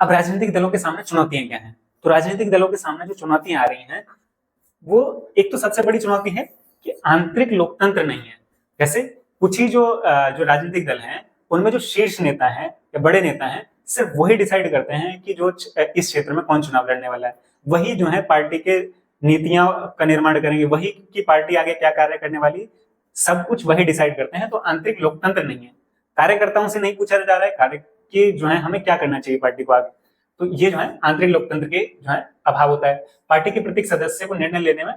अब राजनीतिक दलों के सामने चुनौतियां क्या हैं? तो राजनीतिक दलों के सामने जो चुनौतियां आ रही हैं, वो एक तो सबसे बड़ी चुनौती है कि आंतरिक लोकतंत्र नहीं है। जैसे कुछ ही जो राजनीतिक दल हैं, उनमें जो शीर्ष नेता हैं या बड़े नेता हैं, सिर्फ वही डिसाइड करते हैं कि जो इस क्षेत्र में कौन चुनाव लड़ने वाला है। वही जो है पार्टी के नीतियां का निर्माण करेंगे, वही की पार्टी आगे क्या कार्य करने वाली, सब कुछ वही डिसाइड करते हैं। तो आंतरिक लोकतंत्र नहीं है। कार्यकर्ताओं से नहीं पूछा जा रहा है कार्य कि जो है हमें क्या करना चाहिए पार्टी को आगे। तो ये जो है आंतरिक लोकतंत्र के जो है अभाव होता है। पार्टी के प्रत्येक सदस्य को निर्णय लेने में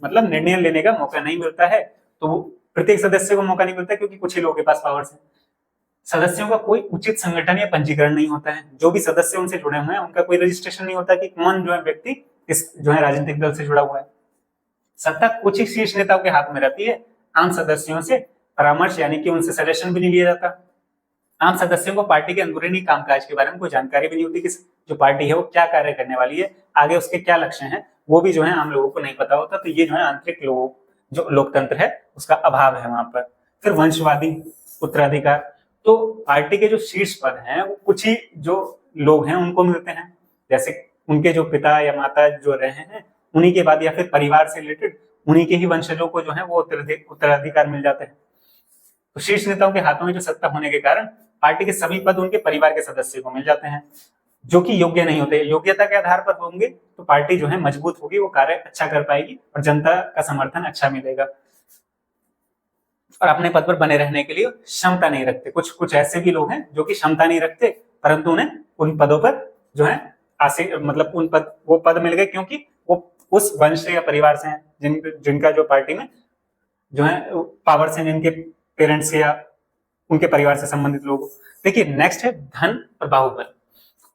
मतलब निर्णय लेने का मौका नहीं मिलता है। तो प्रत्येक सदस्य को मौका नहीं मिलता क्योंकि कुछ ही लोगों के पास पावर्स है। सदस्यों का कोई उचित संगठन या पंजीकरण नहीं होता है। जो भी सदस्य उनसे जुड़े हुए हैं, उनका कोई रजिस्ट्रेशन नहीं होता कि कौन जो है व्यक्ति इस जो है राजनीतिक दल से जुड़ा हुआ है। सत्ता कुछ ही शीर्ष नेताओं के हाथ में रहती है। आम सदस्यों से परामर्श यानी कि उनसे सजेशन भी नहीं लिया जाता। आम सदस्यों को पार्टी के अंदरूनी कामकाज के बारे में कोई जानकारी भी नहीं होती कि जो पार्टी है वो क्या कार्य करने वाली है, आगे उसके क्या लक्ष्य हैं, वो भी जो है आम लोगों को नहीं पता होता। तो ये जो है आंतरिक जो लोकतंत्र है उसका अभाव है वहां पर। फिर वंशवादी उत्तराधिकार, तो पार्टी के जो शीर्ष पद हैं वो कुछ ही जो लोग हैं उनको मिलते हैं। जैसे उनके जो पिता या माता जो रहे हैं, उन्हीं के बाद या फिर परिवार से रिलेटेड उन्हीं के ही वंशजों को जो है वो उत्तराधिकार मिल जाते हैं। तो शीर्ष नेताओं के हाथों में जो सत्ता होने के कारण पार्टी के सभी पद उनके परिवार के सदस्य को मिल जाते हैं, जो कि योग्य नहीं होते। योग्यता के आधार पर होंगे तो पार्टी जो है मजबूत होगी, वो कार्य अच्छा कर पाएगी और जनता का समर्थन अच्छा मिलेगा। और अपने पद पर बने रहने के लिए क्षमता नहीं रखते। कुछ कुछ ऐसे भी लोग हैं जो कि क्षमता नहीं रखते, परंतु उन्हें उन पदों पर जो है मतलब उन वो पद मिल गए क्योंकि वो उस वंश या परिवार से हैं जिनका जो पार्टी में जो है पावर से, जिनके पेरेंट्स या उनके परिवार से संबंधित लोग। देखिए नेक्स्ट है धन और बाहुबल।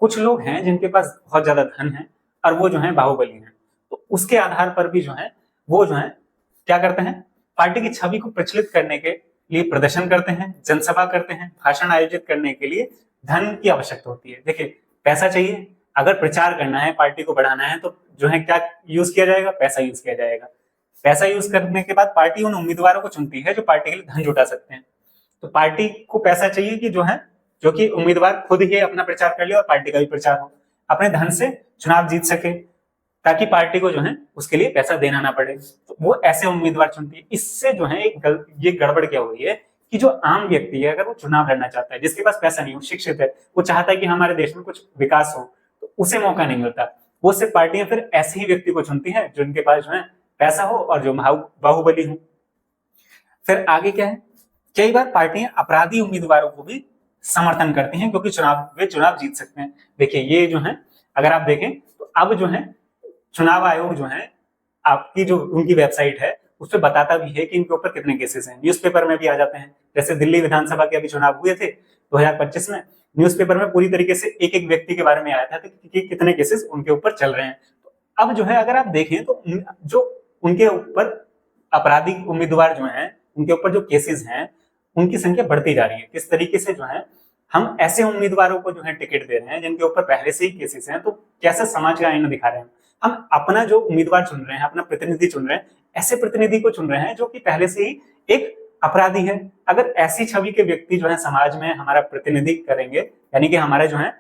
कुछ लोग हैं जिनके पास बहुत ज्यादा धन है और वो जो है बाहुबली हैं। तो उसके आधार पर भी जो है वो जो है क्या करते हैं, पार्टी की छवि को प्रचलित करने के लिए प्रदर्शन करते हैं, जनसभा करते हैं, भाषण आयोजित करने के लिए धन की आवश्यकता होती है। देखिए पैसा चाहिए। अगर प्रचार करना है, पार्टी को बढ़ाना है, तो जो है क्या यूज किया जाएगा, पैसा यूज किया जाएगा। पैसा यूज करने के बाद पार्टी उन उम्मीदवारों को चुनती है जो पार्टी के लिए धन जुटा सकते हैं। तो पार्टी को पैसा चाहिए कि जो कि उम्मीदवार खुद ही अपना प्रचार कर ले और पार्टी का भी प्रचार हो, अपने धन से चुनाव जीत सके, ताकि पार्टी को जो है उसके लिए पैसा देना ना पड़े। तो वो ऐसे उम्मीदवार चुनती है। इससे जो है ये गड़बड़ क्या हो रही है कि जो आम व्यक्ति है, अगर वो चुनाव लड़ना चाहता है, जिसके पास पैसा नहीं हो, शिक्षित है, वो चाहता है कि हमारे देश में कुछ विकास हो, तो उसे मौका नहीं मिलता। वो सिर्फ पार्टियां फिर ऐसे ही व्यक्ति को चुनती है जिनके पास जो है पैसा हो और जो बाहुबली हो। फिर आगे क्या है, कई बार पार्टियां अपराधी उम्मीदवारों को भी समर्थन करती हैं क्योंकि वे चुनाव जीत सकते हैं। देखिए ये जो है अगर आप देखें तो अब जो है चुनाव आयोग जो है आपकी जो उनकी वेबसाइट है उस पर बताता भी है कि इनके ऊपर कितने केसेस हैं। न्यूज़पेपर में भी आ जाते हैं। जैसे दिल्ली विधानसभा के अभी चुनाव हुए थे 2025 में, न्यूज़पेपर में पूरी तरीके से एक एक व्यक्ति के बारे में आया था कि कितने केसेस उनके ऊपर चल रहे हैं। तो अब जो है अगर आप देखें तो जो उनके ऊपर अपराधी उम्मीदवार जो हैं, उनके ऊपर जो केसेस हैं, उनकी संख्या बढ़ती जा रही है। किस तरीके से जो है हम ऐसे उम्मीदवारों को जो है टिकट दे रहे हैं जिनके ऊपर पहले से ही केसेस हैं, तो कैसा समाज का आईना दिखा रहे हैं। हम अपना जो उम्मीदवार चुन रहे हैं, अपना प्रतिनिधि चुन रहे हैं, ऐसे प्रतिनिधि को चुन रहे हैं जो कि पहले से ही एक अपराधी है। अगर ऐसी छवि के व्यक्ति जो है समाज में हमारा प्रतिनिधि करेंगे, यानी कि हमारे जो है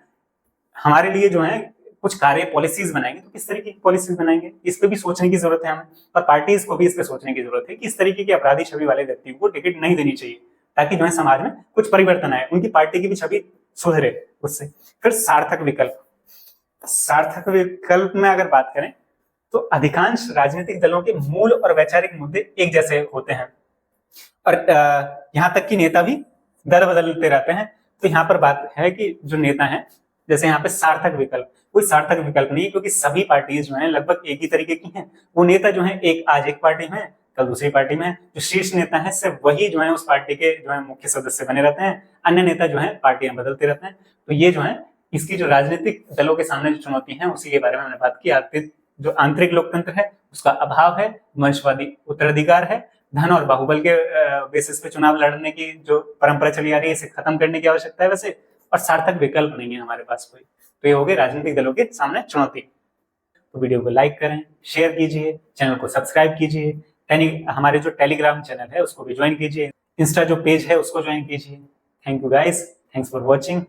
हमारे लिए जो है कुछ कार्य पॉलिसीज बनाएंगे, तो किस तरीके की पॉलिसीज बनाएंगे, इस पे भी सोचने की जरूरत है हमें। और पार्टीज को भी इस पे सोचने की जरूरत है कि इस तरीके की अपराधी छवि वाले व्यक्ति को टिकट नहीं देनी चाहिए, ताकि जो है समाज में कुछ परिवर्तन आए, उनकी पार्टी की भी छवि सुधरे उससे। फिर सार्थक विकल्प। सार्थक विकल्प में अगर बात करें तो अधिकांश राजनीतिक दलों के मूल और वैचारिक मुद्दे एक जैसे होते हैं और यहाँ तक कि नेता भी दल बदलते रहते हैं। तो यहाँ पर बात है कि जो नेता हैं, जैसे यहाँ पे सार्थक विकल्प, कोई सार्थक विकल्प नहीं है क्योंकि सभी पार्टीज जो है लगभग एक ही तरीके की हैं। वो नेता जो है आज एक पार्टी में, कल दूसरी पार्टी में। जो शीर्ष नेता है सिर्फ वही जो है उस पार्टी के जो है मुख्य सदस्य बने रहते हैं, अन्य नेता जो है पार्टियां बदलते रहते हैं। तो ये जो है इसकी जो राजनीतिक दलों के सामने जो चुनौती है उसी के बारे में हमने बात की। जो आंतरिक लोकतंत्र है उसका अभाव है, वंशवादी उत्तराधिकार है, धन और बाहुबल के बेसिस पे चुनाव लड़ने की जो परंपरा चली आ रही है इसे खत्म करने की आवश्यकता है वैसे, और सार्थक विकल्प नहीं है हमारे पास कोई। तो ये हो गए राजनीतिक दलों के सामने चुनौती। तो वीडियो को लाइक करें, शेयर कीजिए, चैनल को सब्सक्राइब कीजिए, हमारे जो टेलीग्राम चैनल है उसको भी ज्वाइन कीजिए, इंस्टा जो पेज है उसको ज्वाइन कीजिए। Thank you guys, thanks for watching.